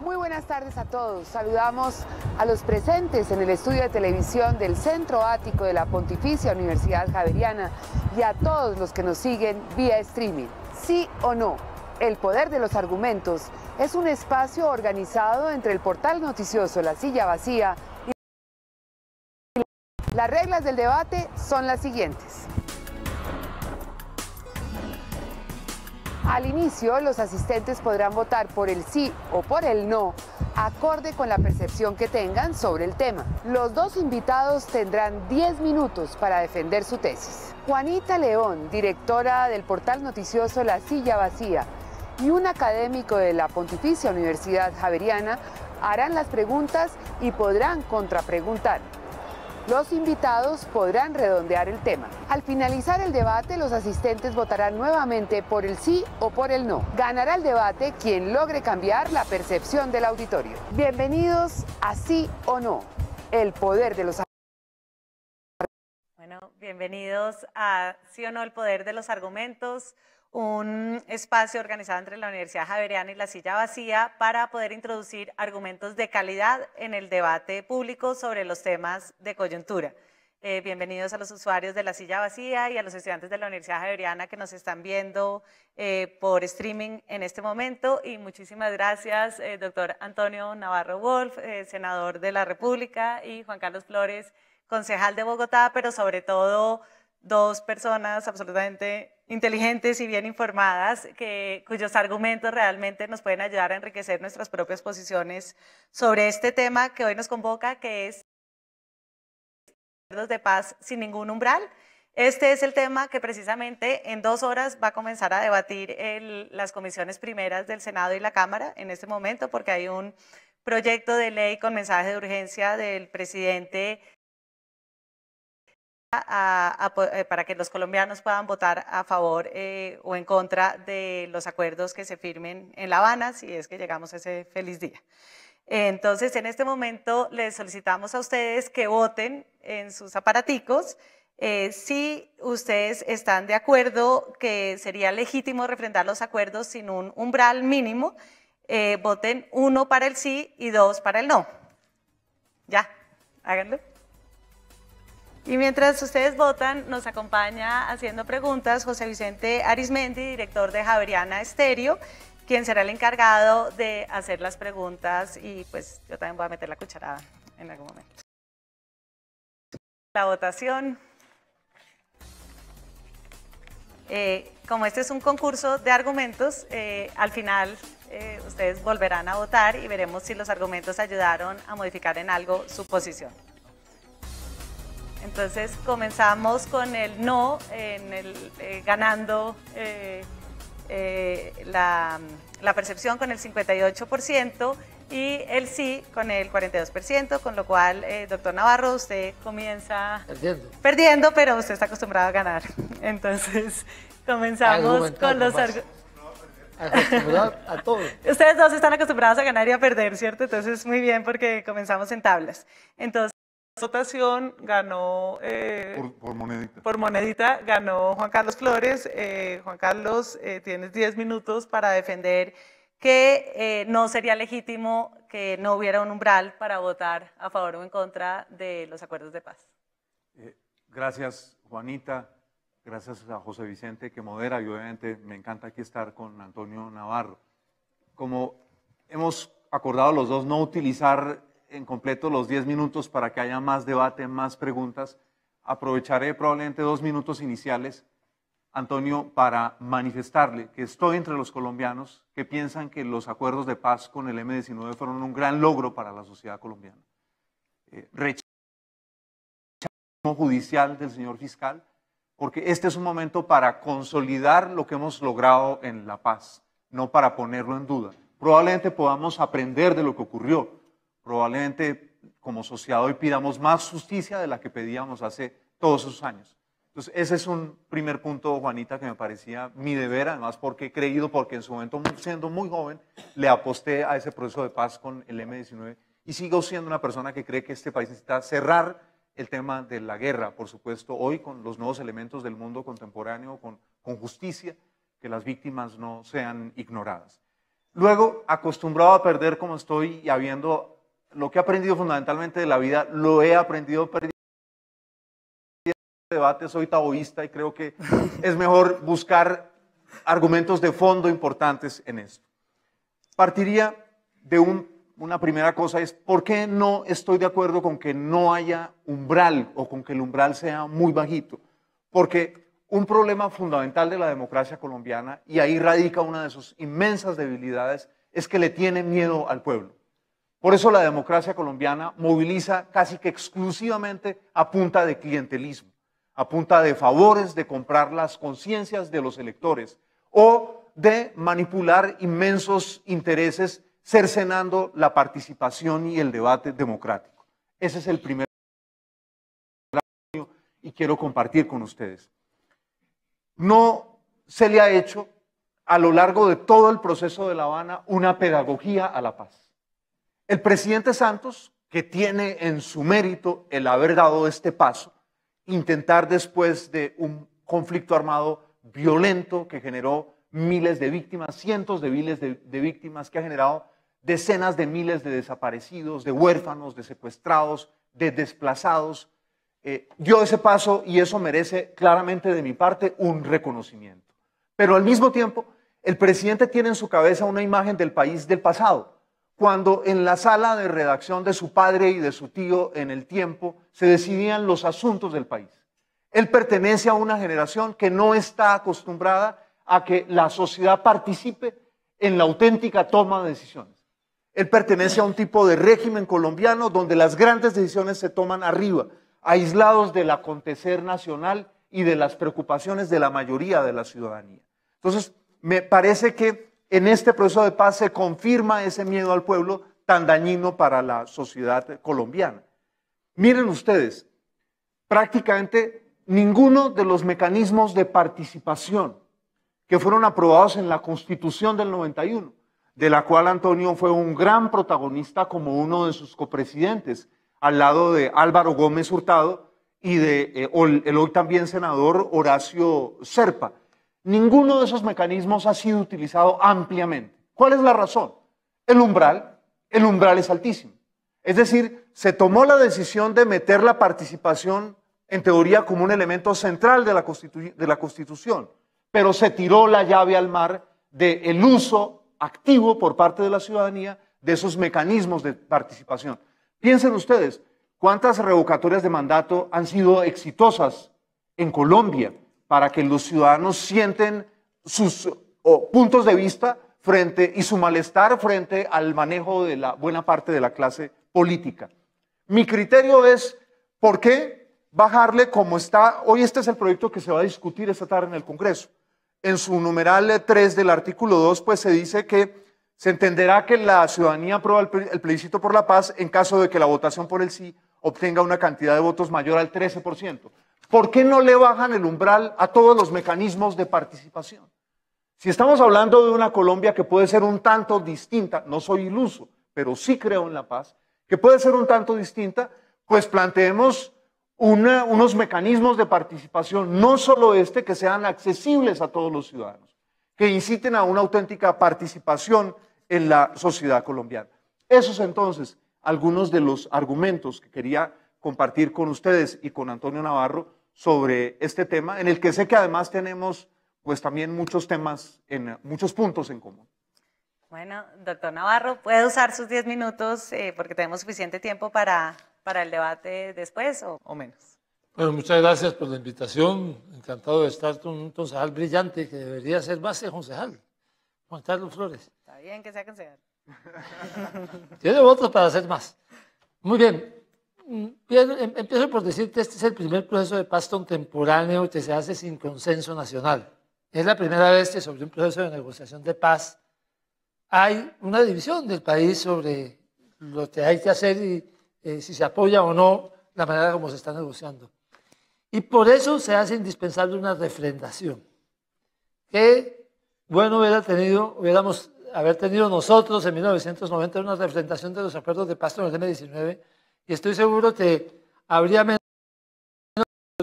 Muy buenas tardes a todos. Saludamos a los presentes en el estudio de televisión del Centro Ático de la Pontificia Universidad Javeriana y a todos los que nos siguen vía streaming. Sí o no, el poder de los argumentos es un espacio organizado entre el portal noticioso La Silla Vacía y las reglas del debate son las siguientes. Al inicio, los asistentes podrán votar por el sí o por el no, acorde con la percepción que tengan sobre el tema. Los dos invitados tendrán 10 minutos para defender su tesis. Juanita León, directora del portal noticioso La Silla Vacía, y un académico de la Pontificia Universidad Javeriana harán las preguntas y podrán contrapreguntar. Los invitados podrán redondear el tema. Al finalizar el debate, los asistentes votarán nuevamente por el sí o por el no. Ganará el debate quien logre cambiar la percepción del auditorio. Bienvenidos a Sí o No, el poder de los argumentos. Bueno, bienvenidos a Sí o No, el poder de los argumentos, un espacio organizado entre la Universidad Javeriana y La Silla Vacía para poder introducir argumentos de calidad en el debate público sobre los temas de coyuntura. Bienvenidos a los usuarios de La Silla Vacía y a los estudiantes de la Universidad Javeriana que nos están viendo por streaming en este momento, y muchísimas gracias, doctor Antonio Navarro Wolf, senador de la República, y Juan Carlos Flores, concejal de Bogotá, pero sobre todo dos personas absolutamente inteligentes y bien informadas, cuyos argumentos realmente nos pueden ayudar a enriquecer nuestras propias posiciones sobre este tema que hoy nos convoca, que es acuerdos de paz sin ningún umbral. Este es el tema que precisamente en 2 horas va a comenzar a debatir las comisiones primeras del Senado y la Cámara en este momento, porque hay un proyecto de ley con mensaje de urgencia del presidente para que los colombianos puedan votar a favor o en contra de los acuerdos que se firmen en La Habana, si es que llegamos a ese feliz día. Entonces, en este momento les solicitamos a ustedes que voten en sus aparaticos si ustedes están de acuerdo que sería legítimo refrendar los acuerdos sin un umbral mínimo. Voten 1 para el sí y 2 para el no. Ya, háganlo. Y mientras ustedes votan, nos acompaña haciendo preguntas José Vicente Arismendi, director de Javeriana Estéreo, quien será el encargado de hacer las preguntas, y pues yo también voy a meter la cucharada en algún momento. La votación. Como este es un concurso de argumentos, al final ustedes volverán a votar y veremos si los argumentos ayudaron a modificar en algo su posición. Entonces comenzamos con el no, ganando la percepción con el 58% y el sí con el 42%, con lo cual, doctor Navarro, usted comienza perdiendo, pero usted está acostumbrado a ganar. Entonces comenzamos con los argumentos. A todos. Ustedes dos están acostumbrados a ganar y a perder, ¿cierto? Entonces muy bien, porque comenzamos en tablas. Entonces, votación ganó por monedita ganó Juan Carlos Flores. Juan Carlos, tienes 10 minutos para defender que no sería legítimo que no hubiera un umbral para votar a favor o en contra de los acuerdos de paz. Gracias, Juanita. Gracias a José Vicente que modera, y obviamente me encanta aquí estar con Antonio Navarro. Como hemos acordado los dos no utilizar en completo los 10 minutos para que haya más debate, más preguntas, aprovecharé probablemente 2 minutos iniciales, Antonio, para manifestarle que estoy entre los colombianos que piensan que los acuerdos de paz con el M-19 fueron un gran logro para la sociedad colombiana. Rechazo judicial del señor fiscal, porque este es un momento para consolidar lo que hemos logrado en la paz, no para ponerlo en duda. Probablemente podamos aprender de lo que ocurrió. Probablemente como sociedad hoy pidamos más justicia de la que pedíamos hace todos esos años. Entonces ese es un primer punto, Juanita, que me parecía mi deber, además porque he creído, porque en su momento, siendo muy joven, le aposté a ese proceso de paz con el M-19 y sigo siendo una persona que cree que este país necesita cerrar el tema de la guerra, por supuesto, hoy con los nuevos elementos del mundo contemporáneo, con justicia, que las víctimas no sean ignoradas. Luego, acostumbrado a perder como estoy y habiendo lo que he aprendido fundamentalmente de la vida, lo he aprendido perdiendo debate, soy taoísta y creo que es mejor buscar argumentos de fondo importantes en esto. Partiría de una primera cosa, es ¿por qué no estoy de acuerdo con que no haya umbral o con que el umbral sea muy bajito? Porque un problema fundamental de la democracia colombiana, y ahí radica una de sus inmensas debilidades, es que le tiene miedo al pueblo. Por eso la democracia colombiana moviliza casi que exclusivamente a punta de clientelismo, a punta de favores, de comprar las conciencias de los electores o de manipular inmensos intereses cercenando la participación y el debate democrático. Ese es el primer y quiero compartir con ustedes. No se le ha hecho a lo largo de todo el proceso de La Habana una pedagogía a la paz. El presidente Santos, que tiene en su mérito el haber dado este paso, intentar después de un conflicto armado violento que generó miles de víctimas, cientos de miles de víctimas, que ha generado decenas de miles de desaparecidos, de huérfanos, de secuestrados, de desplazados, dio ese paso y eso merece claramente de mi parte un reconocimiento. Pero al mismo tiempo, el presidente tiene en su cabeza una imagen del país del pasado, cuando en la sala de redacción de su padre y de su tío en el tiempo se decidían los asuntos del país. Él pertenece a una generación que no está acostumbrada a que la sociedad participe en la auténtica toma de decisiones. Él pertenece a un tipo de régimen colombiano donde las grandes decisiones se toman arriba, aislados del acontecer nacional y de las preocupaciones de la mayoría de la ciudadanía. Entonces, me parece que en este proceso de paz se confirma ese miedo al pueblo tan dañino para la sociedad colombiana. Miren ustedes, prácticamente ninguno de los mecanismos de participación que fueron aprobados en la Constitución del 91, de la cual Antonio fue un gran protagonista como uno de sus copresidentes, al lado de Álvaro Gómez Hurtado y de el hoy también senador Horacio Serpa. Ninguno de esos mecanismos ha sido utilizado ampliamente. ¿Cuál es la razón? El umbral es altísimo. Es decir, se tomó la decisión de meter la participación en teoría como un elemento central de la Constitución, pero se tiró la llave al mar del uso activo por parte de la ciudadanía de esos mecanismos de participación. Piensen ustedes, ¿cuántas revocatorias de mandato han sido exitosas en Colombia para que los ciudadanos sienten sus puntos de vista y su malestar frente al manejo de la buena parte de la clase política? Mi criterio es, ¿por qué bajarle como está? Hoy este es el proyecto que se va a discutir esta tarde en el Congreso. En su numeral 3 del artículo 2, pues se dice que se entenderá que la ciudadanía aprueba el plebiscito por la paz en caso de que la votación por el sí obtenga una cantidad de votos mayor al 13%. ¿Por qué no le bajan el umbral a todos los mecanismos de participación? Si estamos hablando de una Colombia que puede ser un tanto distinta, no soy iluso, pero sí creo en la paz, que puede ser un tanto distinta, pues planteemos unos mecanismos de participación, no solo que sean accesibles a todos los ciudadanos, que inciten a una auténtica participación en la sociedad colombiana. Esos entonces, algunos de los argumentos que quería compartir con ustedes y con Antonio Navarro sobre este tema, en el que sé que además tenemos pues también muchos temas, muchos puntos en común. Bueno, doctor Navarro, puede usar sus 10 minutos porque tenemos suficiente tiempo para el debate después o menos. Bueno, muchas gracias por la invitación. Encantado de estar con un concejal brillante que debería ser más que concejal, Juan Carlos Flores. Está bien que sea concejal. Tiene votos para hacer más. Muy bien. Empiezo por decir que este es el primer proceso de paz contemporáneo que se hace sin consenso nacional. Es la primera vez que sobre un proceso de negociación de paz hay una división del país sobre lo que hay que hacer y si se apoya o no la manera como se está negociando. Y por eso se hace indispensable una refrendación. Qué bueno hubiéramos haber tenido nosotros en 1990 una refrendación de los acuerdos de paz con el M-19 y estoy seguro que habría menos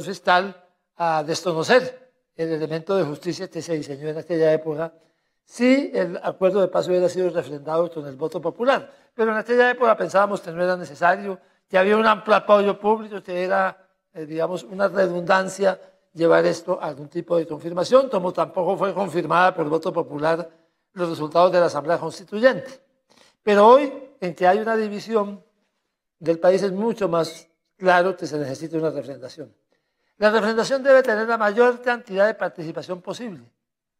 fiscal a desconocer el elemento de justicia que se diseñó en aquella época si el acuerdo de paz hubiera sido refrendado con el voto popular. Pero en aquella época pensábamos que no era necesario, que había un amplio apoyo público, que era, digamos, una redundancia llevar esto a algún tipo de confirmación, como tampoco fue confirmada por voto popular los resultados de la Asamblea Constituyente. Pero hoy, en que hay una división del país, es mucho más claro que se necesita una refrendación. La refrendación debe tener la mayor cantidad de participación posible.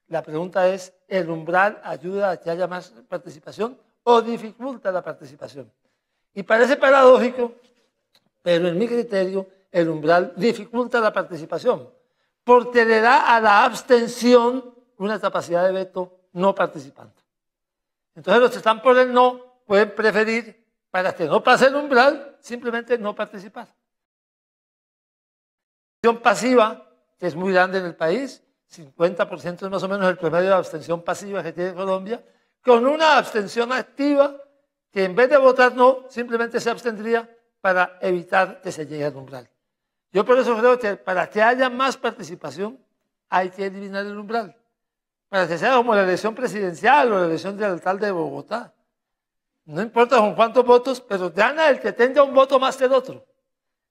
La pregunta es, ¿el umbral ayuda a que haya más participación o dificulta la participación? Y parece paradójico, pero en mi criterio, el umbral dificulta la participación, porque le da a la abstención una capacidad de veto no participando. Entonces los que están por el no pueden preferir, para que no pase el umbral, simplemente no participar. La abstención pasiva, que es muy grande en el país, 50% es más o menos el promedio de abstención pasiva que tiene Colombia, con una abstención activa que en vez de votar no, simplemente se abstendría para evitar que se llegue al umbral. Yo por eso creo que para que haya más participación hay que eliminar el umbral. Para que sea como la elección presidencial o la elección del alcalde de Bogotá. No importa con cuántos votos, pero gana el que tenga un voto más que el otro.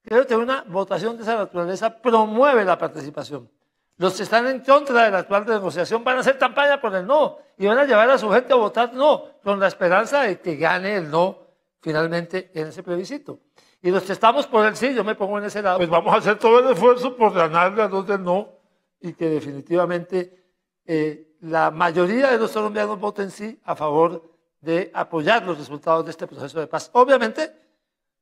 Creo que una votación de esa naturaleza promueve la participación. Los que están en contra de la actual negociación van a hacer campaña por el no y van a llevar a su gente a votar no, con la esperanza de que gane el no finalmente en ese plebiscito. Y los que estamos por el sí, yo me pongo en ese lado, pues vamos a hacer todo el esfuerzo por ganarle a los del no y que definitivamente la mayoría de los colombianos voten sí a favor de apoyar los resultados de este proceso de paz. Obviamente,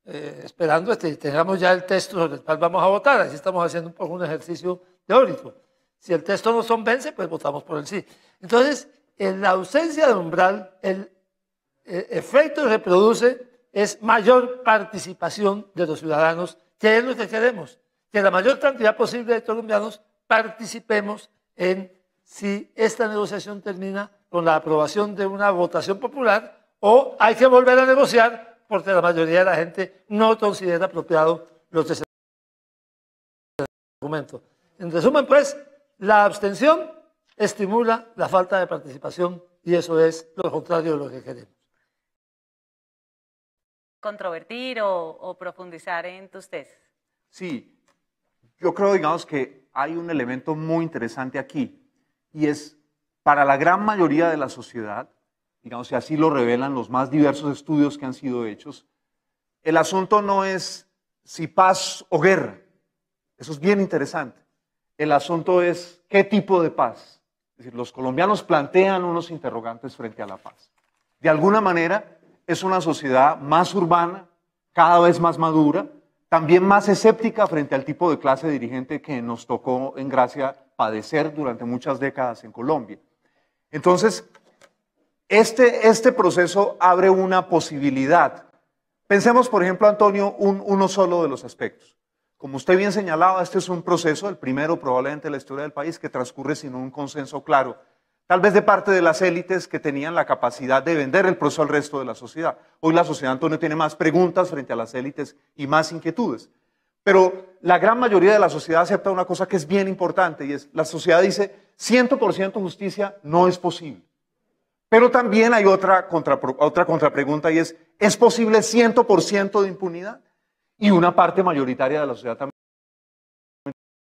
esperando que tengamos ya el texto sobre el cual vamos a votar, así estamos haciendo un poco un ejercicio teórico. Si el texto nos convence, pues votamos por el sí. Entonces, en la ausencia de umbral, el efecto que se produce es mayor participación de los ciudadanos, que es lo que queremos, que la mayor cantidad posible de colombianos participemos en si esta negociación termina con la aprobación de una votación popular o hay que volver a negociar porque la mayoría de la gente no considera apropiado los argumentos. En resumen, pues, la abstención estimula la falta de participación y eso es lo contrario de lo que queremos. ¿Controvertir o profundizar en tus tesis? Sí, yo creo, digamos, que hay un elemento muy interesante aquí y es, para la gran mayoría de la sociedad, digamos, y así lo revelan los más diversos estudios que han sido hechos, el asunto no es si paz o guerra, eso es bien interesante. El asunto es qué tipo de paz. Es decir, los colombianos plantean unos interrogantes frente a la paz. De alguna manera, es una sociedad más urbana, cada vez más madura, también más escéptica frente al tipo de clase dirigente que nos tocó en gracia padecer durante muchas décadas en Colombia. Entonces, este proceso abre una posibilidad. Pensemos, por ejemplo, Antonio, uno solo de los aspectos. Como usted bien señalaba, este es un proceso, el primero probablemente de la historia del país, que transcurre sin un consenso claro, tal vez de parte de las élites que tenían la capacidad de vender el proceso al resto de la sociedad. Hoy la sociedad, Antonio, tiene más preguntas frente a las élites y más inquietudes. Pero la gran mayoría de la sociedad acepta una cosa que es bien importante y es, la sociedad dice, 100% justicia no es posible. Pero también hay otra contrapregunta y ¿es posible 100% de impunidad? Y una parte mayoritaria de la sociedad también,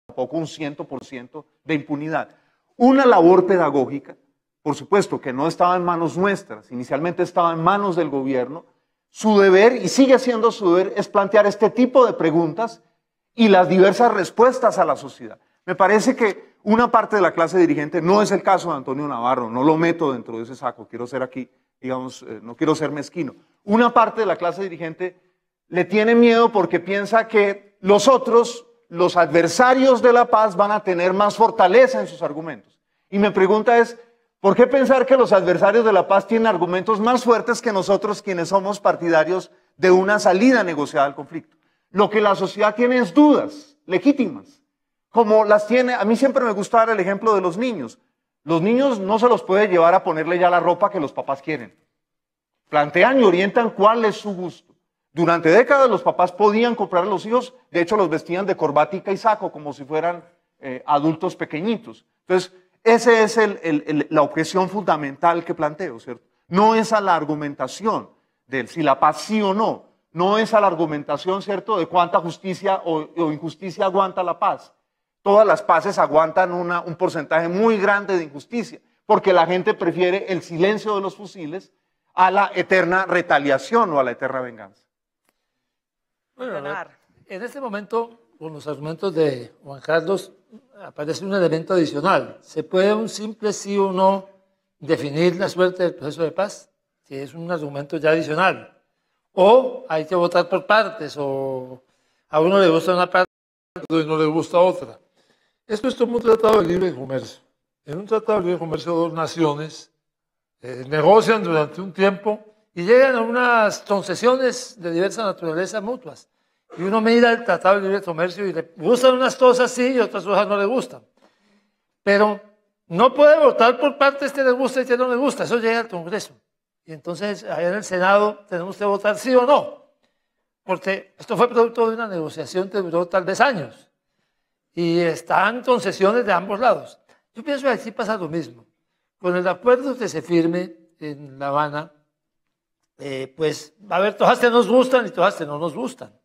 tampoco un 100% de impunidad. Una labor pedagógica, por supuesto que no estaba en manos nuestras, inicialmente estaba en manos del gobierno. Su deber, y sigue siendo su deber, es plantear este tipo de preguntas y las diversas respuestas a la sociedad. Me parece que una parte de la clase dirigente, no es el caso de Antonio Navarro, no lo meto dentro de ese saco, quiero ser aquí, digamos, no quiero ser mezquino. Una parte de la clase dirigente le tiene miedo porque piensa que los otros, los adversarios de la paz, van a tener más fortaleza en sus argumentos. Y mi pregunta es, ¿por qué pensar que los adversarios de la paz tienen argumentos más fuertes que nosotros, quienes somos partidarios de una salida negociada al conflicto? Lo que la sociedad tiene es dudas legítimas, como las tiene, a mí siempre me gusta dar el ejemplo de los niños. Los niños no se los puede llevar a ponerle ya la ropa que los papás quieren. Plantean y orientan cuál es su gusto. Durante décadas los papás podían comprar a los hijos, de hecho los vestían de corbatica y saco como si fueran adultos pequeñitos. Entonces, Esa es la objeción fundamental que planteo, ¿cierto? No es a la argumentación de si la paz sí o no, no es a la argumentación, ¿cierto?, de cuánta justicia o injusticia aguanta la paz. Todas las paces aguantan un porcentaje muy grande de injusticia, porque la gente prefiere el silencio de los fusiles a la eterna retaliación o a la eterna venganza. Bueno, en este momento, con los argumentos de Juan Carlos, aparece un elemento adicional. ¿Se puede un simple sí o no definir la suerte del proceso de paz? Si es un argumento ya adicional. O hay que votar por partes, o a uno le gusta una parte y no le gusta otra. Esto es como un tratado de libre comercio. En un tratado de libre comercio, dos naciones negocian durante un tiempo y llegan a unas concesiones de diversa naturaleza mutuas. Y uno mira el tratado de libre comercio y le gustan unas cosas sí y otras cosas no le gustan. Pero no puede votar por partes que le gusta y que no le gusta. Eso llega al Congreso. Y entonces, allá en el Senado, tenemos que votar sí o no. Porque esto fue producto de una negociación que duró tal vez años. Y están concesiones de ambos lados. Yo pienso que aquí pasa lo mismo. Con el acuerdo que se firme en La Habana, pues va a haber cosas que nos gustan y cosas que no nos gustan.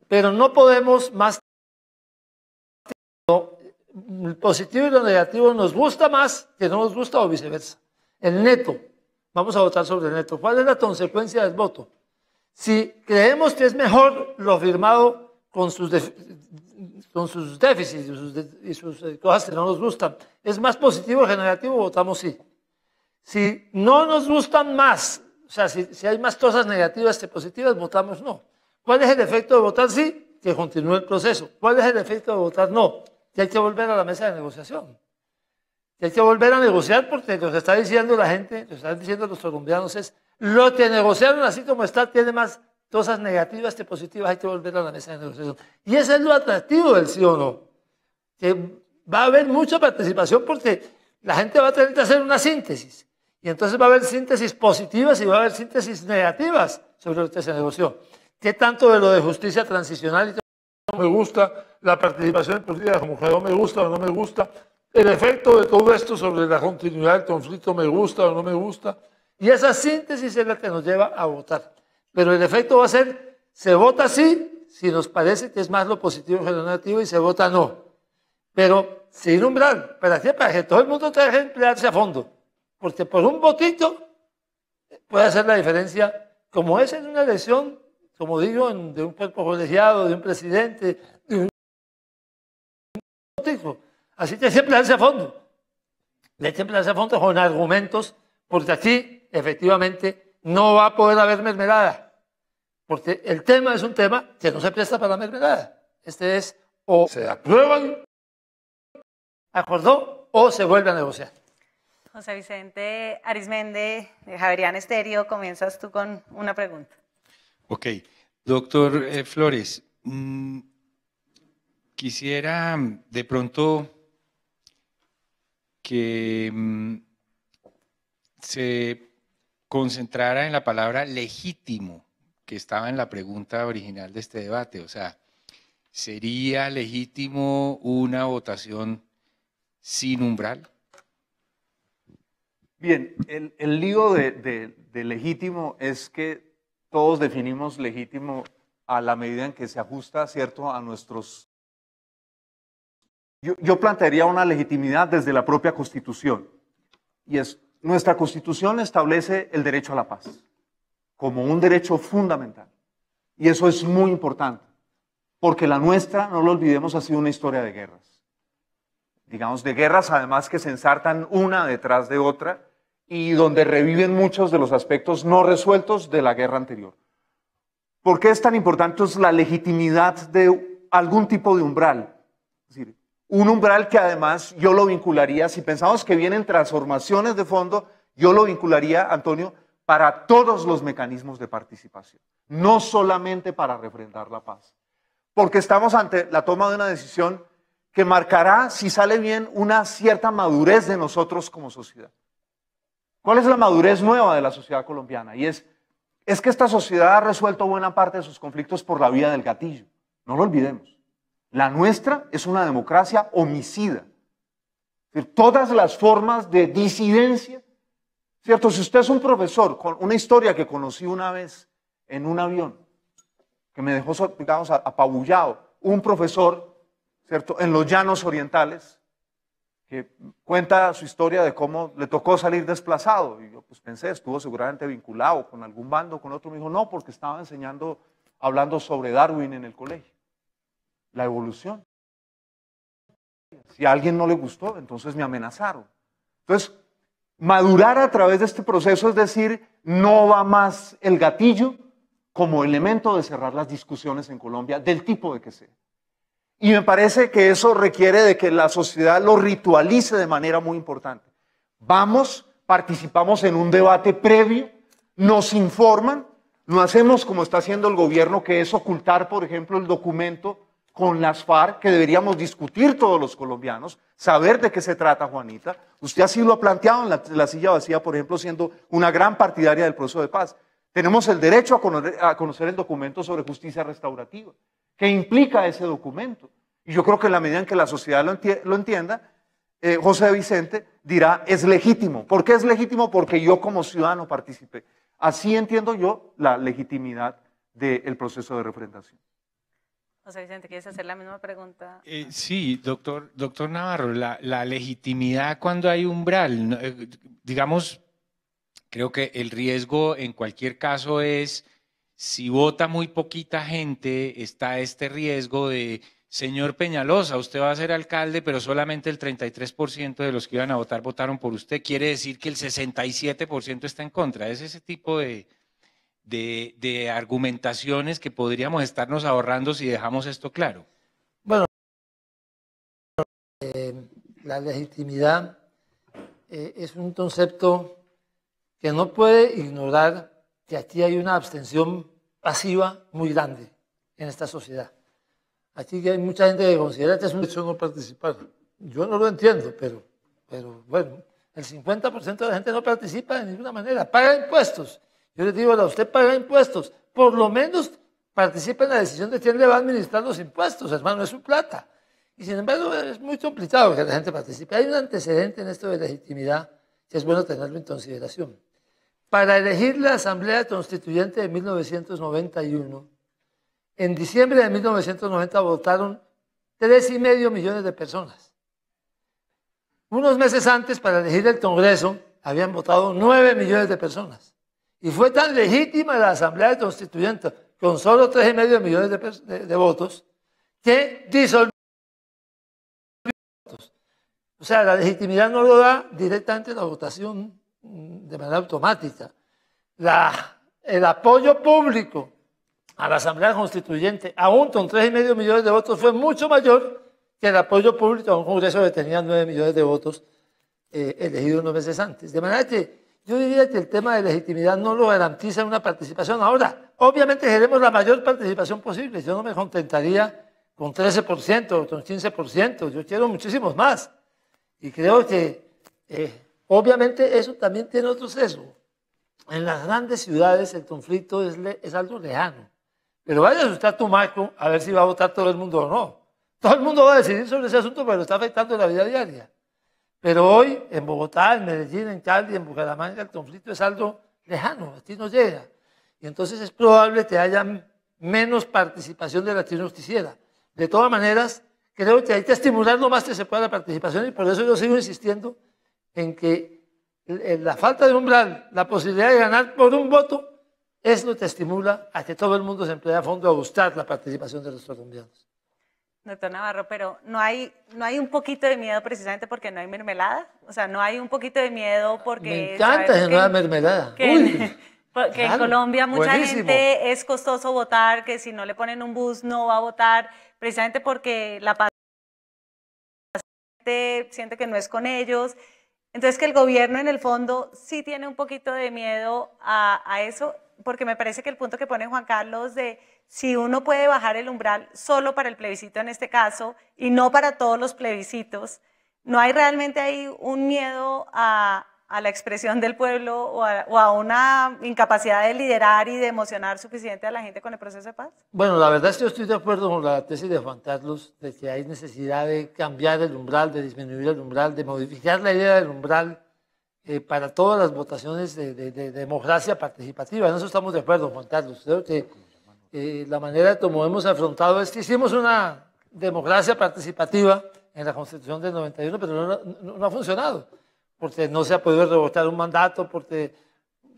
Pero no podemos más. El positivo y lo negativo nos gusta más que no nos gusta o viceversa. El neto. Vamos a votar sobre el neto. ¿Cuál es la consecuencia del voto? Si creemos que es mejor lo firmado con sus déficits y sus cosas que no nos gustan, es más positivo que negativo, votamos sí. Si no nos gustan más, o sea, si hay más cosas negativas que positivas, votamos no. ¿Cuál es el efecto de votar sí? Que continúe el proceso. ¿Cuál es el efecto de votar no? Que hay que volver a la mesa de negociación. Que hay que volver a negociar porque lo que está diciendo la gente, lo que están diciendo los colombianos es lo que negociaron así como está tiene más cosas negativas que positivas, hay que volver a la mesa de negociación. Y ese es lo atractivo del sí o no. Que va a haber mucha participación porque la gente va a tener que hacer una síntesis. Y entonces va a haber síntesis positivas y va a haber síntesis negativas sobre lo que se negoció. ¿Qué tanto de lo de justicia transicional y no me gusta, la participación en política como que no me gusta o no me gusta, el efecto de todo esto sobre la continuidad del conflicto me gusta o no me gusta? Y esa síntesis es la que nos lleva a votar. Pero el efecto va a ser, se vota sí, si nos parece que es más lo positivo que lo negativo, y se vota no. Pero sin umbral, ¿para qué? Para que todo el mundo tenga que emplearse a fondo. Porque por un votito puede hacer la diferencia, como es en una elección, como digo, de un cuerpo colegiado, de un presidente, de un votito. Así que hay que emplearse a fondo. Hay que emplearse a fondo con argumentos, porque aquí, efectivamente, no va a poder haber mermelada. Porque el tema es un tema que no se presta para la mermelada. Este es, o se aprueban, acordó, o se vuelve a negociar. José Vicente Arizmendi, de Javeriana Estéreo, comienzas tú con una pregunta. Ok, doctor Flores, quisiera de pronto que se concentrara en la palabra legítimo, que estaba en la pregunta original de este debate. O sea, ¿sería legítimo una votación sin umbral? Bien, el lío de legítimo es que todos definimos legítimo a la medida en que se ajusta, ¿cierto?, a nuestros... Yo plantearía una legitimidad desde la propia Constitución. Y es, nuestra Constitución establece el derecho a la paz como un derecho fundamental. Y eso es muy importante, porque la nuestra, no lo olvidemos, ha sido una historia de guerras. Digamos, de guerras además que se ensartan una detrás de otra y donde reviven muchos de los aspectos no resueltos de la guerra anterior. ¿Por qué es tan importante la legitimidad de algún tipo de umbral? Es decir, un umbral que además yo lo vincularía, si pensamos que vienen transformaciones de fondo, yo lo vincularía, Antonio, para todos los mecanismos de participación, no solamente para refrendar la paz. Porque estamos ante la toma de una decisión que marcará, si sale bien, una cierta madurez de nosotros como sociedad. ¿Cuál es la madurez nueva de la sociedad colombiana? Y es que esta sociedad ha resuelto buena parte de sus conflictos por la vía del gatillo. No lo olvidemos. La nuestra es una democracia homicida. Todas las formas de disidencia, ¿cierto? Si usted es un profesor, con una historia que conocí una vez en un avión, que me dejó, digamos, apabullado, un profesor, ¿cierto?, en los llanos orientales, que cuenta su historia de cómo le tocó salir desplazado. Y yo pues pensé, estuvo seguramente vinculado con algún bando, con otro. Me dijo, no, porque estaba enseñando, hablando sobre Darwin en el colegio, la evolución. Si a alguien no le gustó, entonces me amenazaron. Entonces, madurar a través de este proceso es decir, no va más el gatillo como elemento de cerrar las discusiones en Colombia, del tipo de que sea. Y me parece que eso requiere de que la sociedad lo ritualice de manera muy importante. Vamos, participamos en un debate previo, nos informan, no hacemos como está haciendo el gobierno, que es ocultar, por ejemplo, el documento con las FARC, que deberíamos discutir todos los colombianos, saber de qué se trata, Juanita. Usted así lo ha planteado en la silla vacía, por ejemplo, siendo una gran partidaria del proceso de paz. Tenemos el derecho a conocer el documento sobre justicia restaurativa. ¿Qué implica ese documento? Y yo creo que en la medida en que la sociedad lo entienda, José Vicente dirá, es legítimo. ¿Por qué es legítimo? Porque yo como ciudadano participé. Así entiendo yo la legitimidad del proceso de referendación. José Vicente, ¿quieres hacer la misma pregunta? Sí, doctor Navarro, la legitimidad cuando hay umbral, digamos, creo que el riesgo en cualquier caso es, si vota muy poquita gente, está este riesgo de, señor Peñalosa, usted va a ser alcalde, pero solamente el 33% de los que iban a votar votaron por usted, quiere decir que el 67% está en contra. Es ese tipo de argumentaciones que podríamos estarnos ahorrando si dejamos esto claro. Bueno, la legitimidad es un concepto que no puede ignorar que aquí hay una abstención pasiva muy grande en esta sociedad. Aquí hay mucha gente que considera que es un hecho no participar. Yo no lo entiendo, pero bueno, el 50% de la gente no participa de ninguna manera, paga impuestos. Yo les digo, usted paga impuestos, por lo menos participa en la decisión de quién le va a administrar los impuestos, hermano, es su plata. Y sin embargo es muy complicado que la gente participe. Hay un antecedente en esto de legitimidad que es bueno tenerlo en consideración. Para elegir la Asamblea Constituyente de 1991, en diciembre de 1990 votaron 3,5 millones de personas. Unos meses antes, para elegir el Congreso, habían votado 9 millones de personas. Y fue tan legítima la Asamblea Constituyente, con solo 3,5 millones de votos, que disolvió. O sea, la legitimidad no lo da directamente la votación de manera automática. El apoyo público a la Asamblea Constituyente, aún con 3,5 millones de votos, fue mucho mayor que el apoyo público a un Congreso que tenía 9 millones de votos elegidos unos meses antes. De manera que yo diría que el tema de legitimidad no lo garantiza una participación. Ahora, obviamente queremos la mayor participación posible. Yo no me contentaría con 13% o con 15%. Yo quiero muchísimos más. Y creo que, obviamente, eso también tiene otro sesgo. En las grandes ciudades el conflicto es algo lejano. Pero vaya usted a Tumaco a ver si va a votar todo el mundo o no. Todo el mundo va a decidir sobre ese asunto, pero está afectando la vida diaria. Pero hoy, en Bogotá, en Medellín, en Cali, en Bucaramanga, el conflicto es algo lejano, a ti no llega. Y entonces es probable que haya menos participación de la que uno quisiera. De todas maneras, creo que hay que estimular lo más que se pueda la participación y por eso yo sigo insistiendo en que la falta de umbral, la posibilidad de ganar por un voto, es lo que estimula a que todo el mundo se emplee a fondo a buscar la participación de los colombianos. Doctor Navarro, pero ¿no hay un poquito de miedo precisamente porque no hay mermelada? O sea, ¿no hay un poquito de miedo porque... Me encanta que no haya mermelada. Que claro, en Colombia mucha buenísimo. gente es costoso votar, que si no le ponen un bus no va a votar, precisamente porque la gente siente que no es con ellos. Entonces que el gobierno en el fondo sí tiene un poquito de miedo a eso, porque me parece que el punto que pone Juan Carlos de si uno puede bajar el umbral solo para el plebiscito en este caso y no para todos los plebiscitos, ¿no hay realmente ahí un miedo a a la expresión del pueblo o a una incapacidad de liderar y de emocionar suficiente a la gente con el proceso de paz? Bueno, la verdad es que yo estoy de acuerdo con la tesis de Juan Carlos de que hay necesidad de cambiar el umbral, de disminuir el umbral, de modificar la idea del umbral para todas las votaciones de democracia participativa. En eso estamos de acuerdo, Juan Carlos. Creo que la manera como hemos afrontado es que hicimos una democracia participativa en la Constitución del 91, pero no ha funcionado, porque no se ha podido revocar un mandato, porque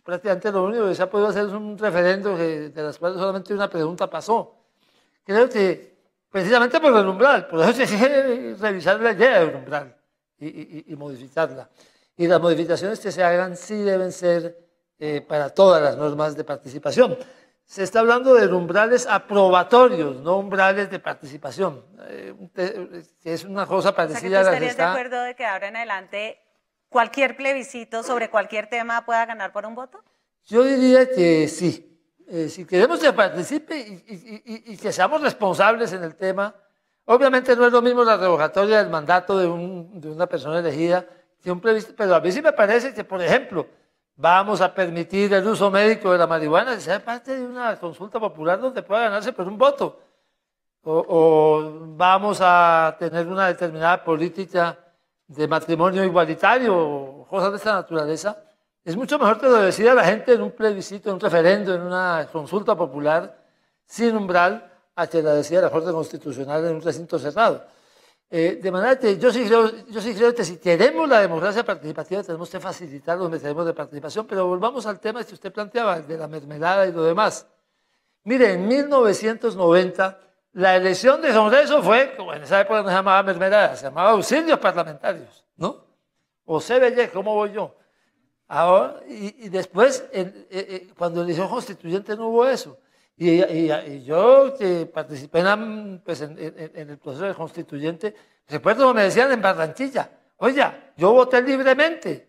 prácticamente lo único que se ha podido hacer es un referendo de las cuales solamente una pregunta pasó. Creo que precisamente por el umbral, por eso se quiere revisar la idea del umbral y modificarla. Y las modificaciones que se hagan sí deben ser para todas las normas de participación. Se está hablando de umbrales aprobatorios, no umbrales de participación, que es una cosa parecida o sea, a la que ¿estarías de acuerdo de que ahora en adelante cualquier plebiscito sobre cualquier tema pueda ganar por un voto? Yo diría que sí. Si queremos que participe y que seamos responsables en el tema, obviamente no es lo mismo la revocatoria del mandato de una persona elegida que un plebiscito, pero a mí sí me parece que, por ejemplo, vamos a permitir el uso médico de la marihuana, que sea parte de una consulta popular donde pueda ganarse por un voto. O vamos a tener una determinada política de matrimonio igualitario o cosas de esta naturaleza. Es mucho mejor que lo decida la gente en un plebiscito, en un referendo, en una consulta popular sin umbral, a que la decida la Corte Constitucional en un recinto cerrado. De manera que yo sí creo que si queremos la democracia participativa tenemos que facilitar los mecanismos de participación, pero volvamos al tema que usted planteaba, de la mermelada y lo demás. Mire, en 1990 la elección de Congreso fue, como en esa época no se llamaba mermelada, se llamaba auxilios parlamentarios, ¿no? O CBY, ¿cómo voy yo? Ahora, y después, cuando elección constituyente no hubo eso. Y yo que participé en el proceso de constituyente, recuerdo que me decían en Barranquilla, oye, yo voté libremente.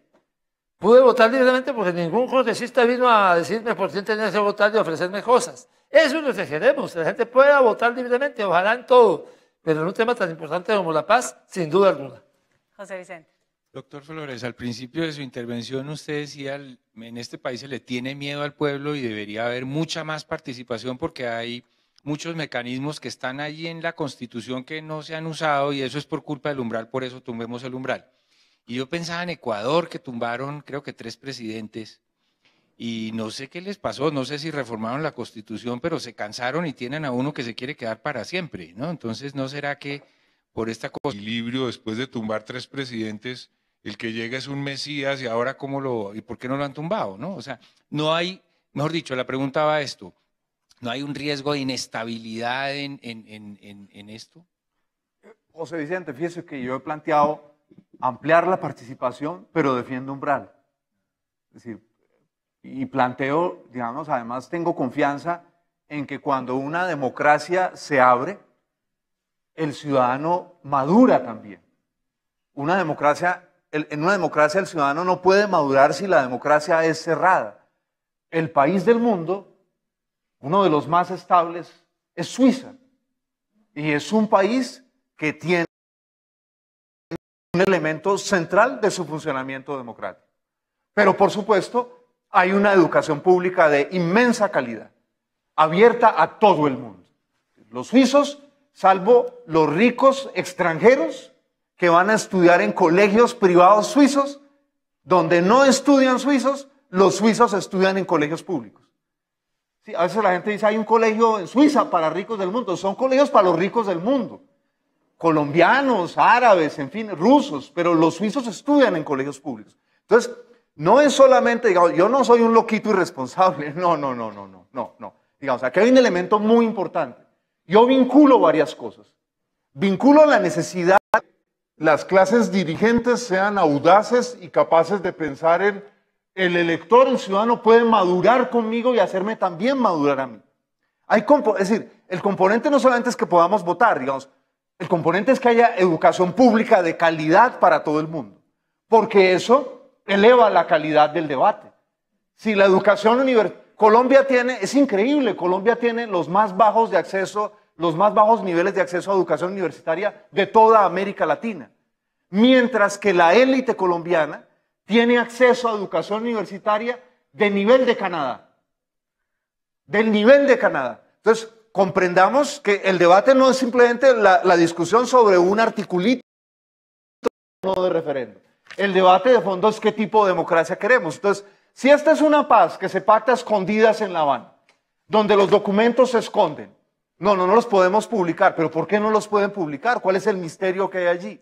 Pude votar libremente porque ningún congresista vino a decirme por quién tenía que votar y ofrecerme cosas. Eso es lo que queremos, que la gente pueda votar libremente, ojalá en todo, pero en un tema tan importante como la paz, sin duda alguna. José Vicente. Doctor Flores, al principio de su intervención usted decía, en este país se le tiene miedo al pueblo y debería haber mucha más participación porque hay muchos mecanismos que están allí en la Constitución que no se han usado y eso es por culpa del umbral, por eso tumbemos el umbral. Y yo pensaba en Ecuador, que tumbaron creo que 3 presidentes y no sé qué les pasó, no sé si reformaron la Constitución, pero se cansaron y tienen a uno que se quiere quedar para siempre, ¿no? Entonces, ¿no será que por esta cosa equilibrio después de tumbar 3 presidentes, el que llega es un mesías y ahora y por qué no lo han tumbado, ¿no? O sea, no hay, mejor dicho, la pregunta va a esto, ¿no hay un riesgo de inestabilidad en esto? José Vicente, fíjese que yo he planteado ampliar la participación, pero defiendo umbral. Es decir, y planteo, digamos, además tengo confianza en que cuando una democracia se abre, el ciudadano madura también. En una democracia el ciudadano no puede madurar si la democracia es cerrada. El país del mundo, uno de los más estables, es Suiza. Y es un país que tiene un elemento central de su funcionamiento democrático. Pero por supuesto, hay una educación pública de inmensa calidad, abierta a todo el mundo. Los suizos, salvo los ricos extranjeros que van a estudiar en colegios privados suizos, donde no estudian suizos, los suizos estudian en colegios públicos. Sí, a veces la gente dice, hay un colegio en Suiza para ricos del mundo. Son colegios para los ricos del mundo. Colombianos, árabes, en fin, rusos, pero los suizos estudian en colegios públicos. Entonces, no es solamente, digamos, yo no soy un loquito irresponsable, no. Digamos, aquí hay un elemento muy importante. Yo vinculo varias cosas. Vinculo la necesidad de que las clases dirigentes sean audaces y capaces de pensar en el elector, el ciudadano puede madurar conmigo y hacerme también madurar a mí. Es decir, el componente no solamente es que podamos votar, digamos, el componente es que haya educación pública de calidad para todo el mundo, porque eso eleva la calidad del debate. Si la educación universitaria, Colombia tiene, es increíble, Colombia tiene los más bajos niveles de acceso a educación universitaria de toda América Latina, mientras que la élite colombiana tiene acceso a educación universitaria de nivel de Canadá. Del nivel de Canadá. Entonces, comprendamos que el debate no es simplemente la discusión sobre un articulito de referéndum. El debate de fondo es qué tipo de democracia queremos. Entonces, si esta es una paz que se pacta a escondidas en La Habana, donde los documentos se esconden, no los podemos publicar. ¿Pero por qué no los pueden publicar? ¿Cuál es el misterio que hay allí?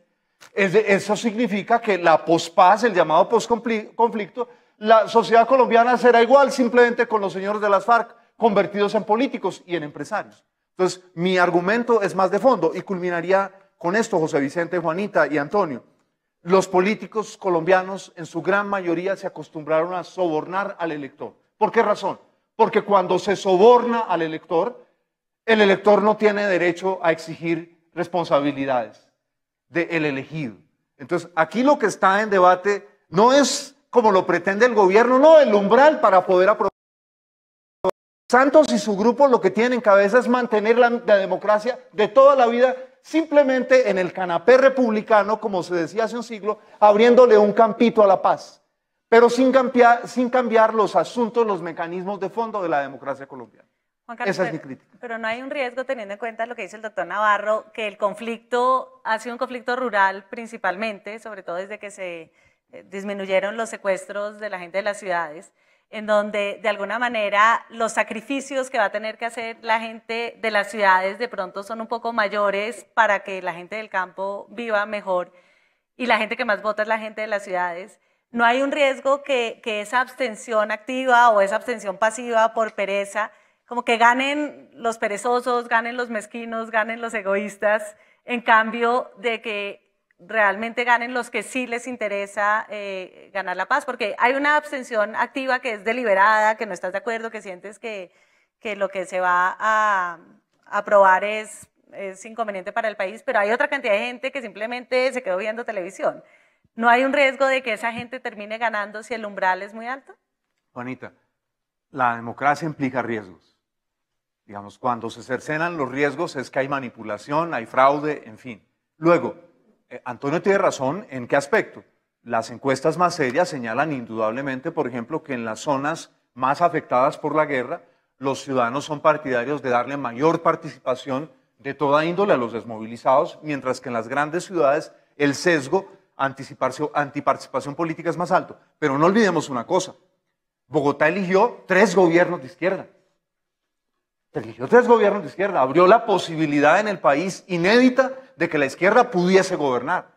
Eso significa que la pospaz, el llamado posconflicto, la sociedad colombiana será igual simplemente con los señores de las FARC convertidos en políticos y en empresarios. Entonces, mi argumento es más de fondo y culminaría con esto, José Vicente, Juanita y Antonio. Los políticos colombianos en su gran mayoría se acostumbraron a sobornar al elector. ¿Por qué razón? Porque cuando se soborna al elector, el elector no tiene derecho a exigir responsabilidades del elegido. Entonces, aquí lo que está en debate no es como lo pretende el gobierno, no, el umbral para poder aprobar. Santos y su grupo lo que tienen en cabeza es mantener la democracia de toda la vida simplemente en el canapé republicano, como se decía hace un siglo, abriéndole un campito a la paz, pero sin cambiar los asuntos, los mecanismos de fondo de la democracia colombiana. Juan Carlos, esa es mi crítica. Pero no hay un riesgo, teniendo en cuenta lo que dice el doctor Navarro, que el conflicto ha sido un conflicto rural principalmente, sobre todo desde que se disminuyeron los secuestros de la gente de las ciudades, en donde de alguna manera los sacrificios que va a tener que hacer la gente de las ciudades de pronto son un poco mayores para que la gente del campo viva mejor y la gente que más vota es la gente de las ciudades. ¿No hay un riesgo que esa abstención activa o esa abstención pasiva por pereza, como que ganen los perezosos, ganen los mezquinos, ganen los egoístas, en cambio de que realmente ganen los que sí les interesa ganar la paz? Porque hay una abstención activa que es deliberada, que no estás de acuerdo, que sientes que lo que se va a aprobar es inconveniente para el país, pero hay otra cantidad de gente que simplemente se quedó viendo televisión. ¿No hay un riesgo de que esa gente termine ganando si el umbral es muy alto? Juanita, la democracia implica riesgos. Digamos, cuando se cercenan los riesgos es que hay manipulación, hay fraude, en fin. Luego, Antonio tiene razón, ¿en qué aspecto? Las encuestas más serias señalan indudablemente, por ejemplo, que en las zonas más afectadas por la guerra, los ciudadanos son partidarios de darle mayor participación de toda índole a los desmovilizados, mientras que en las grandes ciudades el sesgo antiparticipación política es más alto. Pero no olvidemos una cosa, Bogotá eligió 3 gobiernos de izquierda. Eligió 3 gobiernos de izquierda, abrió la posibilidad en el país inédita de que la izquierda pudiese gobernar.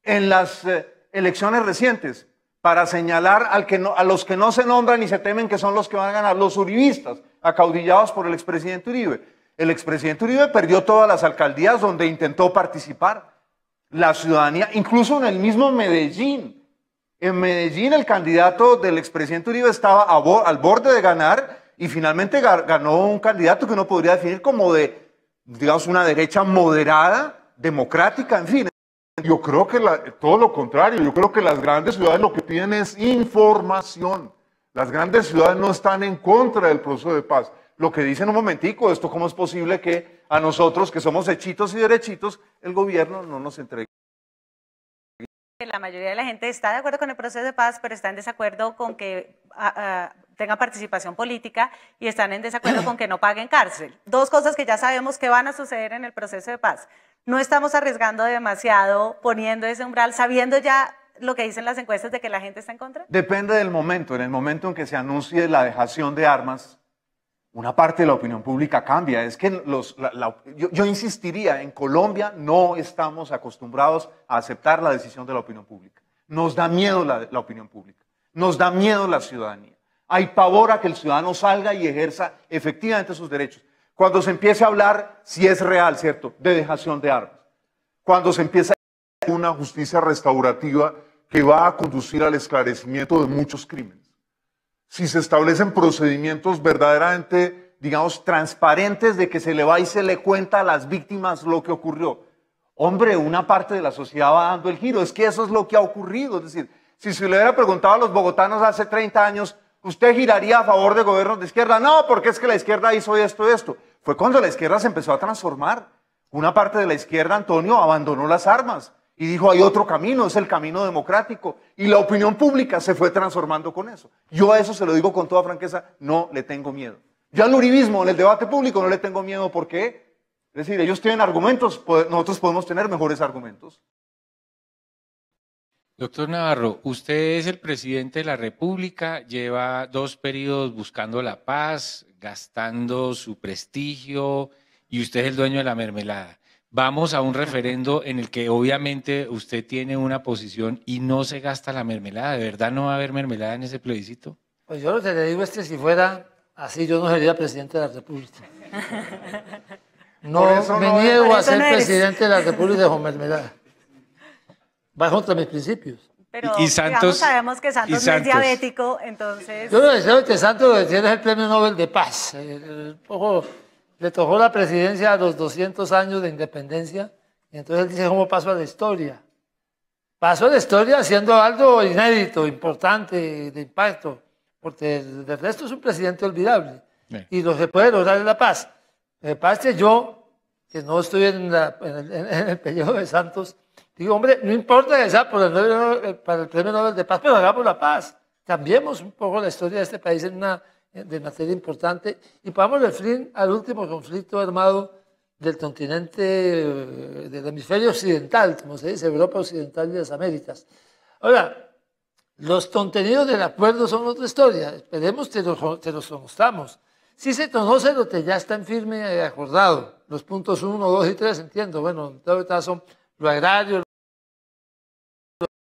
En las elecciones recientes, para señalar a los que no se nombran y se temen que son los que van a ganar, los uribistas, acaudillados por el expresidente Uribe. El expresidente Uribe perdió todas las alcaldías donde intentó participar. La ciudadanía, incluso en el mismo Medellín. En Medellín el candidato del expresidente Uribe estaba al borde de ganar y finalmente ganó un candidato que uno podría definir como de, digamos, una derecha moderada, democrática, en fin. Yo creo que todo lo contrario, yo creo que las grandes ciudades lo que piden es información. Las grandes ciudades no están en contra del proceso de paz. Lo que dicen un momentico, esto cómo es posible que a nosotros, que somos hechitos y derechitos, el gobierno no nos entregue. La mayoría de la gente está de acuerdo con el proceso de paz, pero está en desacuerdo con que tenga participación política y están en desacuerdo con que no paguen cárcel. 2 cosas que ya sabemos que van a suceder en el proceso de paz. No estamos arriesgando demasiado poniendo ese umbral, sabiendo ya lo que dicen las encuestas de que la gente está en contra. Depende del momento. En el momento en que se anuncie la dejación de armas, una parte de la opinión pública cambia. Es que yo insistiría, en Colombia no estamos acostumbrados a aceptar la decisión de la opinión pública. Nos da miedo la opinión pública, nos da miedo la ciudadanía. Hay pavor a que el ciudadano salga y ejerza efectivamente sus derechos. Cuando se empiece a hablar, si es real, ¿cierto?, de dejación de armas. Cuando se empieza a una justicia restaurativa que va a conducir al esclarecimiento de muchos crímenes. Si se establecen procedimientos verdaderamente, digamos, transparentes de que se le va y se le cuenta a las víctimas lo que ocurrió. Hombre, una parte de la sociedad va dando el giro. Es que eso es lo que ha ocurrido. Es decir, si se le hubiera preguntado a los bogotanos hace 30 años, ¿usted giraría a favor de gobiernos de izquierda? No, porque es que la izquierda hizo esto, esto. Fue cuando la izquierda se empezó a transformar. Una parte de la izquierda, Antonio, abandonó las armas Y dijo, hay otro camino, es el camino democrático. Y la opinión pública se fue transformando con eso. Yo a eso se lo digo con toda franqueza, no le tengo miedo. Yo al uribismo en el debate público no le tengo miedo, ¿por qué? Es decir, ellos tienen argumentos, nosotros podemos tener mejores argumentos. Doctor Navarro, usted es el presidente de la República, lleva 2 periodos buscando la paz, gastando su prestigio, y usted es el dueño de la mermelada. Vamos a un referendo en el que obviamente usted tiene una posición y no se gasta la mermelada. ¿De verdad no va a haber mermelada en ese plebiscito? Pues yo lo que le digo es que si fuera así, yo no sería presidente de la República. No me niego a ser presidente de la República con mermelada. Va contra mis principios. Pero y Santos, sabemos que Santos no es diabético, entonces... Yo le deseo que Santos lo que tiene es el Premio Nobel de Paz. Le tocó la presidencia a los 200 años de independencia, y entonces él dice, ¿cómo paso a la historia? Paso a la historia haciendo algo inédito, importante, de impacto, porque del resto es un presidente olvidable. Y lo que puede lograr es la paz. Lo que pasa es que yo, que no estoy en el periodo de Santos, digo, hombre, no importa que sea para el Premio Nobel de Paz, pero hagamos la paz. Cambiemos un poco la historia de este país de materia importante y pongamos el fin al último conflicto armado del continente, del hemisferio occidental, como se dice, Europa Occidental y las Américas. Ahora, los contenidos del acuerdo son otra historia. Esperemos que los conozcamos. Si se conoce lo que ya está en firme y acordado, los puntos 1, 2 y 3, entiendo, bueno, en todo caso, lo agrario,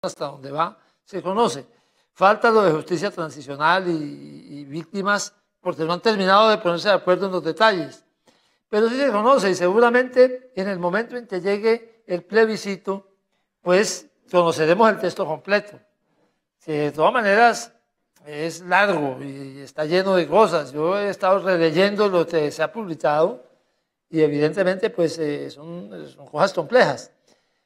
hasta donde va, se conoce. Falta lo de justicia transicional y víctimas, porque no han terminado de ponerse de acuerdo en los detalles. Pero sí se conoce y seguramente en el momento en que llegue el plebiscito, pues conoceremos el texto completo. Que de todas maneras es largo y está lleno de cosas. Yo he estado releyendo lo que se ha publicado y evidentemente pues son cosas complejas.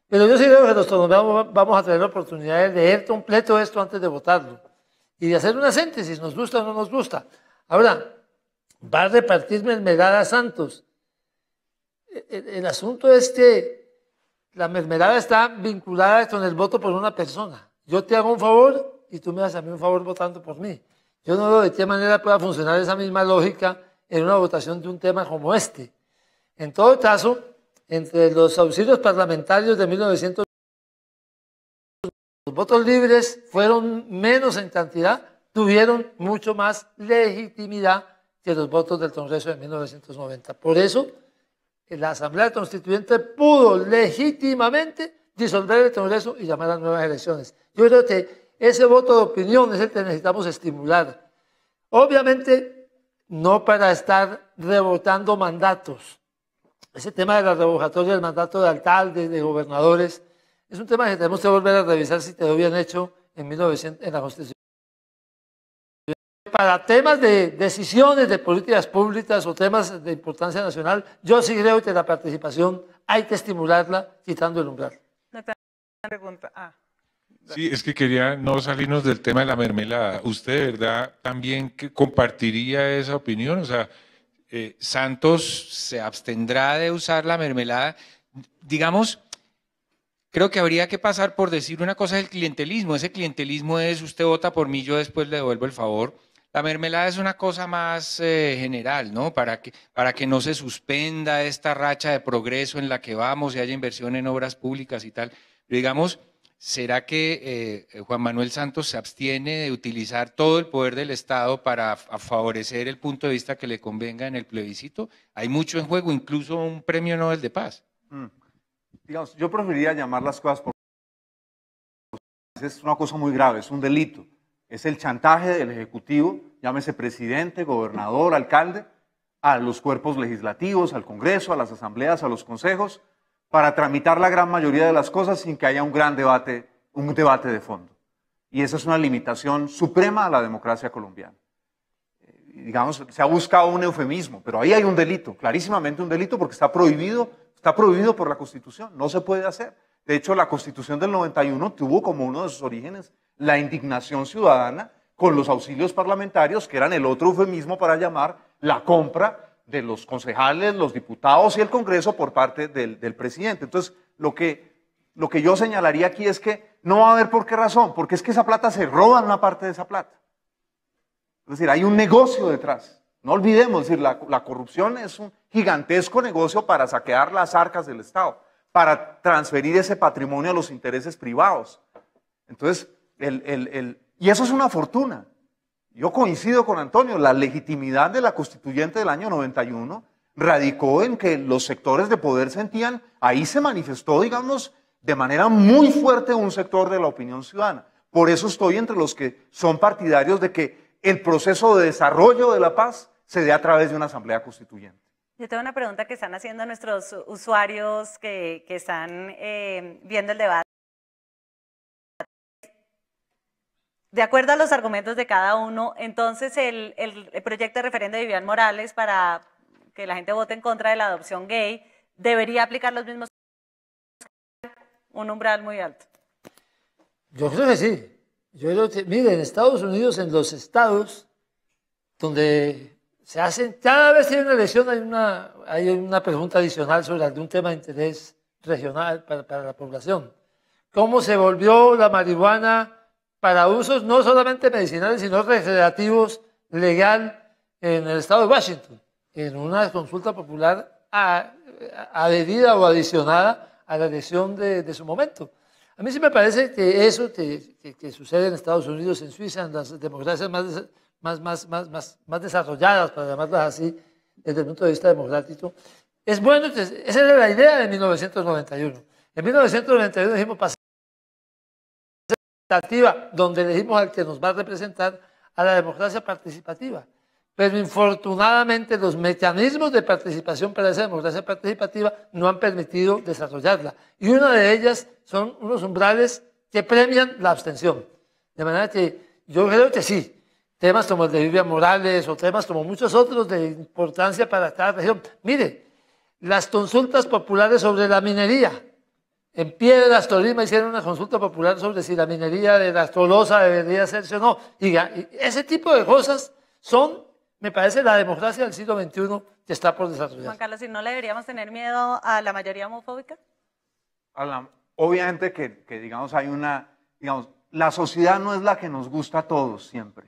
Pero yo sí creo que nosotros vamos a tener la oportunidad de leer completo esto antes de votarlo y de hacer una síntesis, nos gusta o no nos gusta. Ahora, va a repartir mermelada Santos. El asunto es que la mermelada está vinculada con el voto por una persona. Yo te hago un favor y tú me das a mí un favor votando por mí. Yo no veo de qué manera pueda funcionar esa misma lógica en una votación de un tema como este. En todo caso, entre los auxilios parlamentarios de 1900, los votos libres fueron menos en cantidad, tuvieron mucho más legitimidad que los votos del Congreso de 1990. Por eso, la Asamblea Constituyente pudo legítimamente disolver el Congreso y llamar a nuevas elecciones. Yo creo que ese voto de opinión es el que necesitamos estimular. Obviamente, no para estar rebotando mandatos. Ese tema de la revocatoria del mandato de alcaldes, de gobernadores, es un tema que tenemos que volver a revisar si quedó bien hecho en la Constitución. Para temas de decisiones de políticas públicas o temas de importancia nacional, yo sí creo que la participación hay que estimularla quitando el umbral. Pregunta. Sí, es que quería no salirnos del tema de la mermelada. ¿Usted de verdad también compartiría esa opinión? O sea, Santos se abstendrá de usar la mermelada. Digamos, creo que habría que pasar por decir una cosa del clientelismo. Ese clientelismo es usted vota por mí, yo después le devuelvo el favor. La mermelada es una cosa más general, ¿no? Para que no se suspenda esta racha de progreso en la que vamos y haya inversión en obras públicas y tal. Pero digamos, ¿será que Juan Manuel Santos se abstiene de utilizar todo el poder del Estado para favorecer el punto de vista que le convenga en el plebiscito? Hay mucho en juego, incluso un premio Nobel de Paz. Digamos, yo preferiría llamar las cosas por... Es una cosa muy grave, es un delito. Es el chantaje del Ejecutivo, llámese presidente, gobernador, alcalde, a los cuerpos legislativos, al Congreso, a las asambleas, a los consejos, para tramitar la gran mayoría de las cosas sin que haya un gran debate, de fondo. Y esa es una limitación suprema a la democracia colombiana. Digamos, se ha buscado un eufemismo, pero ahí hay un delito, clarísimamente un delito, porque está prohibido por la Constitución, no se puede hacer. De hecho, la Constitución del 91 tuvo como uno de sus orígenes la indignación ciudadana con los auxilios parlamentarios, que eran el otro eufemismo para llamar la compra de los concejales, los diputados y el Congreso por parte del presidente. Entonces, lo que lo que yo señalaría aquí es que no va a haber por qué razón, porque es que esa plata se roban una parte de esa plata. Es decir, hay un negocio detrás. No olvidemos, es decir, la corrupción es un gigantesco negocio para saquear las arcas del Estado, para transferir ese patrimonio a los intereses privados. Entonces, y eso es una fortuna. Yo coincido con Antonio, la legitimidad de la constituyente del año 91 radicó en que los sectores de poder sentían, ahí se manifestó, digamos, de manera muy fuerte un sector de la opinión ciudadana. Por eso estoy entre los que son partidarios de que el proceso de desarrollo de la paz se dé a través de una asamblea constituyente. Yo tengo una pregunta que están haciendo nuestros usuarios que están viendo el debate. De acuerdo a los argumentos de cada uno, entonces el proyecto de referendo de Vivian Morales para que la gente vote en contra de la adopción gay debería aplicar los mismos, un umbral muy alto. Yo creo que sí. Yo creo que, mire, en Estados Unidos, en los estados donde se hacen, cada vez que hay una elección hay una pregunta adicional sobre algún tema de interés regional para la población. ¿Cómo se volvió la marihuana para usos no solamente medicinales, sino recreativos, legal en el estado de Washington? En una consulta popular adherida o adicionada a la elección de su momento. A mí sí me parece que eso que sucede en Estados Unidos, en Suiza, en las democracias más desarrolladas, para llamarlas así, desde el punto de vista democrático, es bueno. Esa era la idea de 1991. En 1991 dijimos pasar donde elegimos al que nos va a representar, a la democracia participativa. Pero infortunadamente los mecanismos de participación para esa democracia participativa no han permitido desarrollarla. Y una de ellas son unos umbrales que premian la abstención. De manera que yo creo que sí, temas como el de Vivian Morales o temas como muchos otros de importancia para cada región. Mire, las consultas populares sobre la minería. En Piedras, Tolima, hicieron una consulta popular sobre si la minería de la Tolosa debería hacerse o no. Y ese tipo de cosas son, me parece, la democracia del siglo XXI que está por desarrollar. Juan Carlos, ¿y no le deberíamos tener miedo a la mayoría homofóbica? Obviamente que digamos, hay digamos, la sociedad no es la que nos gusta a todos siempre.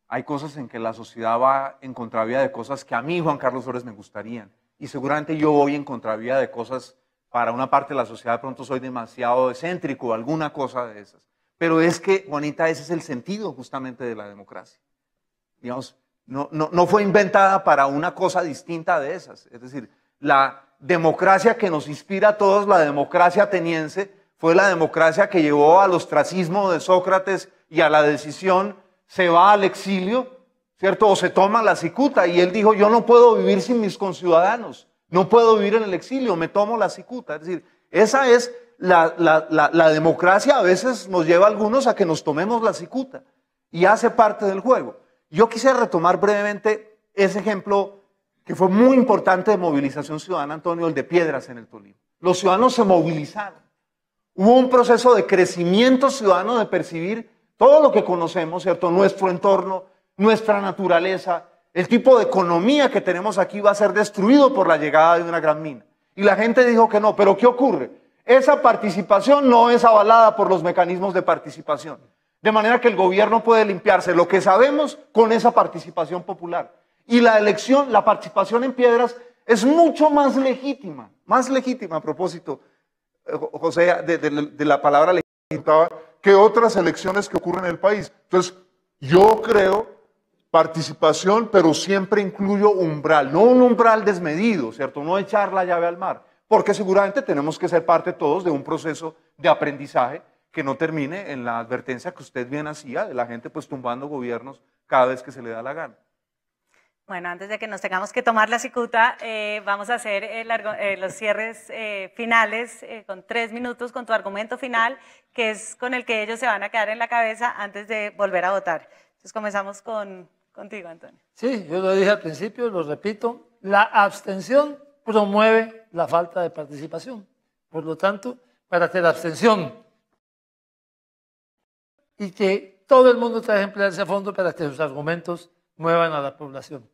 Hay cosas en que la sociedad va en contravía de cosas que a mí, Juan Carlos Flores, me gustarían. Y seguramente yo voy en contravía de cosas, para una parte de la sociedad de pronto soy demasiado excéntrico, alguna cosa de esas. Pero es que, Juanita, ese es el sentido justamente de la democracia. Digamos, no fue inventada para una cosa distinta de esas. Es decir, la democracia que nos inspira a todos, la democracia ateniense, fue la democracia que llevó al ostracismo de Sócrates y a la decisión, se va al exilio, ¿cierto? O se toma la cicuta. Y él dijo, yo no puedo vivir sin mis conciudadanos, no puedo vivir en el exilio, me tomo la cicuta. Es decir, esa es la democracia. A veces nos lleva a algunos a que nos tomemos la cicuta y hace parte del juego. Yo quisiera retomar brevemente ese ejemplo que fue muy importante de movilización ciudadana, Antonio, el de Piedras en el Tolima. Los ciudadanos se movilizaron. Hubo un proceso de crecimiento ciudadano de percibir todo lo que conocemos, ¿cierto? Nuestro entorno, nuestra naturaleza, el tipo de economía que tenemos aquí va a ser destruido por la llegada de una gran mina. Y la gente dijo que no, pero ¿qué ocurre? Esa participación no es avalada por los mecanismos de participación. De manera que el gobierno puede limpiarse lo que sabemos con esa participación popular. Y la elección, la participación en Piedras es mucho más legítima a propósito, José, de la palabra legítima, que otras elecciones que ocurren en el país. Entonces, yo creo participación, pero siempre incluyo umbral, no un umbral desmedido, ¿cierto? No echar la llave al mar, porque seguramente tenemos que ser parte todos de un proceso de aprendizaje que no termine en la advertencia que usted bien hacía de la gente pues tumbando gobiernos cada vez que se le da la gana. Bueno, antes de que nos tengamos que tomar la cicuta, vamos a hacer los cierres finales con 3 minutos con tu argumento final, que es con el que ellos se van a quedar en la cabeza antes de volver a votar. Entonces comenzamos contigo, Antonio. Sí, yo lo dije al principio, lo repito, la abstención promueve la falta de participación. Por lo tanto, para que la abstención y que todo el mundo trate de emplearse a fondo para que sus argumentos muevan a la población.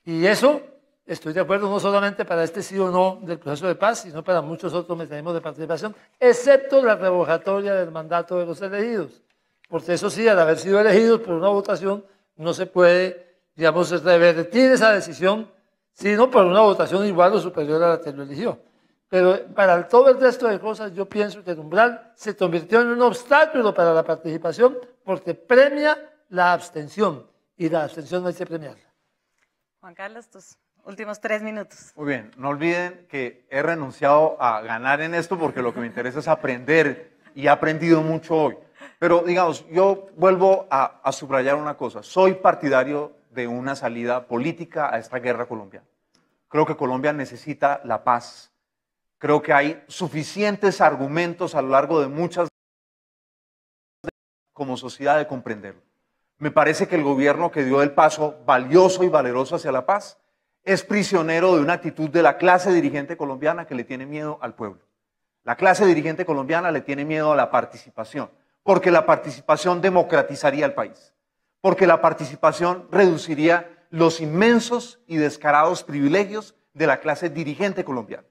Y eso estoy de acuerdo no solamente para este sí o no del proceso de paz, sino para muchos otros mecanismos de participación, excepto la revocatoria del mandato de los elegidos. Porque eso sí, al haber sido elegidos por una votación, no se puede, digamos, revertir esa decisión, sino por una votación igual o superior a la que lo eligió. Pero para todo el resto de cosas, yo pienso que el umbral se convirtió en un obstáculo para la participación porque premia la abstención, y la abstención no hay que premiarla. Juan Carlos, tus últimos 3 minutos. Muy bien, no olviden que he renunciado a ganar en esto porque lo que me interesa es aprender y he aprendido mucho hoy. Pero digamos, yo vuelvo a subrayar una cosa, soy partidario de una salida política a esta guerra colombiana. Creo que Colombia necesita la paz. Creo que hay suficientes argumentos a lo largo de muchas como sociedad de comprenderlo. Me parece que el gobierno que dio el paso valioso y valeroso hacia la paz es prisionero de una actitud de la clase dirigente colombiana que le tiene miedo al pueblo. La clase dirigente colombiana le tiene miedo a la participación, porque la participación democratizaría el país, porque la participación reduciría los inmensos y descarados privilegios de la clase dirigente colombiana.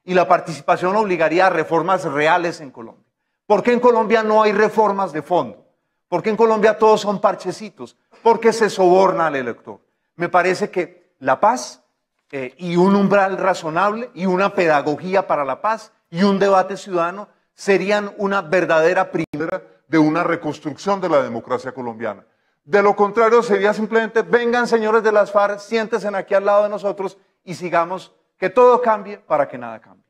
Y la participación obligaría a reformas reales en Colombia. ¿Por qué en Colombia no hay reformas de fondo? ¿Por qué en Colombia todos son parchecitos? Porque se soborna al elector. Me parece que la paz y un umbral razonable y una pedagogía para la paz y un debate ciudadano serían una verdadera primera de una reconstrucción de la democracia colombiana. De lo contrario sería simplemente, vengan señores de las FARC, siéntense aquí al lado de nosotros y sigamos que todo cambie para que nada cambie.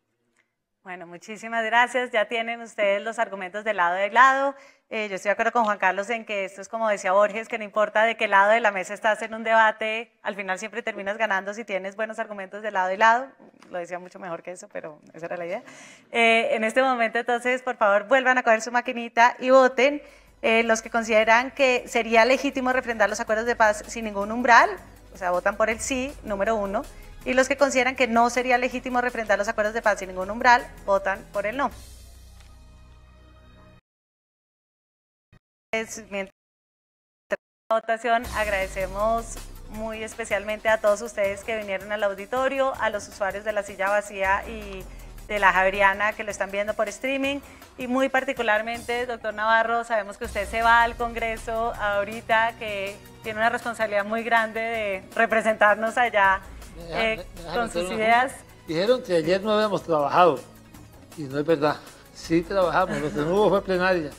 Bueno, muchísimas gracias. Ya tienen ustedes los argumentos de lado y lado. Yo estoy de acuerdo con Juan Carlos en que esto es como decía Borges, que no importa de qué lado de la mesa estás en un debate, al final siempre terminas ganando si tienes buenos argumentos de lado y lado. Lo decía mucho mejor que eso, pero esa era la idea. En este momento, entonces, por favor, vuelvan a coger su maquinita y voten. Los que consideran que sería legítimo refrendar los acuerdos de paz sin ningún umbral, o sea, votan por el sí, número 1. Y los que consideran que no sería legítimo refrendar los acuerdos de paz sin ningún umbral, votan por el no. Mientras la votación, agradecemos muy especialmente a todos ustedes que vinieron al auditorio, a los usuarios de la silla vacía y de la Javeriana que lo están viendo por streaming, y muy particularmente, doctor Navarro, sabemos que usted se va al Congreso ahorita, que tiene una responsabilidad muy grande de representarnos allá con sus ideas. Dijeron que ayer no habíamos trabajado, y no es verdad. Sí trabajamos, lo que no hubo fue plenaria.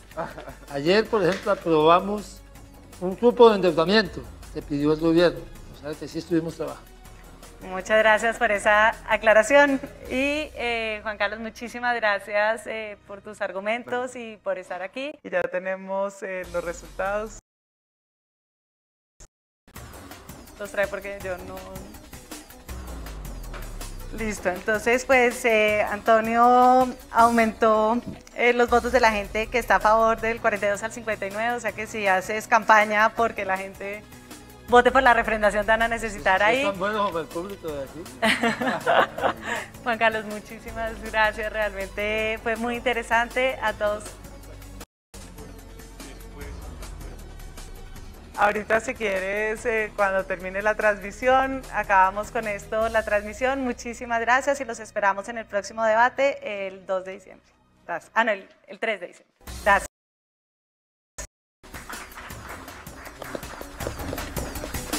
Ayer, por ejemplo, aprobamos un grupo de endeudamiento que pidió el gobierno, o sea que sí estuvimos trabajando. Muchas gracias por esa aclaración. Y Juan Carlos, muchísimas gracias por tus argumentos y por estar aquí. Y ya tenemos los resultados. Los trae porque yo no... Listo, entonces pues Antonio aumentó los votos de la gente que está a favor del 42 al 59, o sea que si haces campaña porque la gente vote por la refrendación te van a necesitar ahí. Es tan bueno como el público de aquí. Juan Carlos, muchísimas gracias, realmente fue muy interesante. A todos. Ahorita si quieres, cuando termine la transmisión, acabamos con esto la transmisión. Muchísimas gracias y los esperamos en el próximo debate el 2 de diciembre. Ah, no, el 3 de diciembre. Gracias.